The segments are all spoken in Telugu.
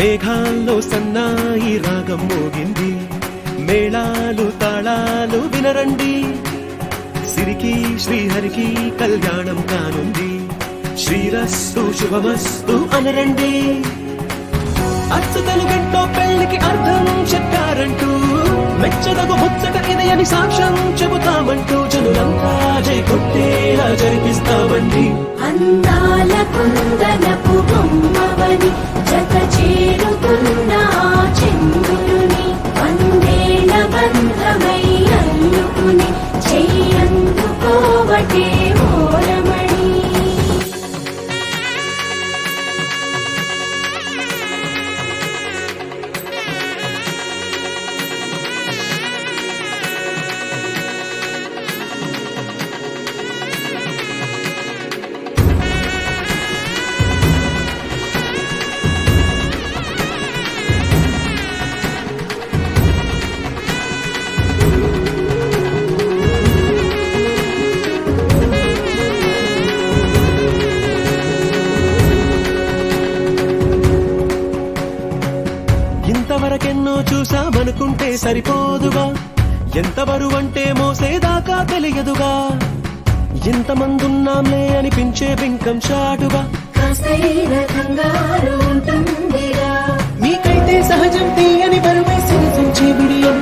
మేఘాల్లో సన్నాయి రాగం మోగింది, మేళాలు తాళాలు వినరండి, సిరికి శ్రీహరికి కళ్యాణం కానుంది, శ్రీరస్తు శుభమస్తు అనరండి. అచ్చు తెలుగంటో పెళ్లికి అర్థం చెప్పారంటూ, మెచ్చదగు ముచ్చట ఇది అని సాక్ష్యం చెబుతామంటూ, జనులంతా జై కొట్టేలా జరిపిస్తామండి. అందాల కుందనపు బొమ్మవని జత చేరుతున్న చంద్రుని, వందేళ్ల బంధమై అల్లుకుని చెయ్యందుకోవటే ఓరమణి. ఇంతవరకెన్నో చూసామనుకుంటే సరిపోదుగా, ఎంత బరువంటే మోసేదాకా తెలియదుగా, ఇంతమందున్నాంలే అనిపించే బింకం చాటుగా, కాస్తైన కంగారు ఉంటుందిగా. మీకైతే సహజం తీయని బరువై సిరిసించే బిడియం,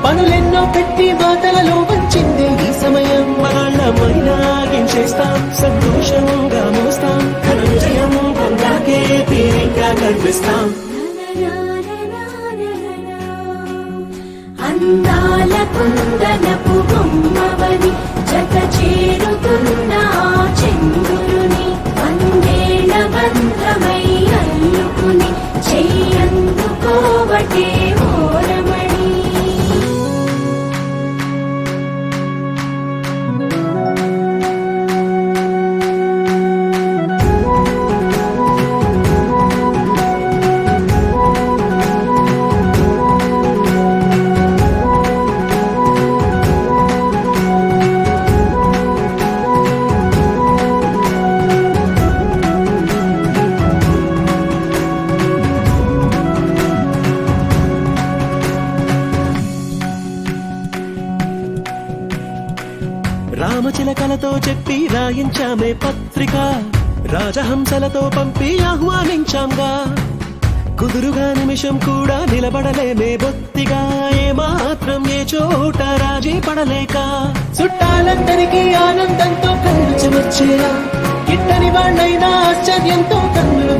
పనులెన్నో పెట్టి మాటలలో వంచిందే ఈ సమయం. మగాళ్ళమైనా ఏం చేస్తాం, సంతోషంగా మోస్తాం, ఘన విజయం పొందాకే తీరిగ్గా కనిపిస్తాం. అందాల కుందనపు బొమ్మవని జత చేరుతున్న చంద్రుని, వందేళ్ల బంధమై అల్లుకుని చెయ్యందుకోవటే ఓరమణి. రామచిలకలతో చెప్పి రాయించామే పత్రిక, రాజహంసలతో పంపి ఆహ్వానించాంగా, కుదురుగా నిమిషం కూడా నిలబడలేమే బొత్తిగా, ఏ మాత్రం ఏ చోట రాజీ పడలేక, చుట్టాలందరికీ ఆనందంతో కళ్ళు చెమర్చేలా, గిట్టని వాళ్ళైనా ఆశ్చర్యంతో కన్నులు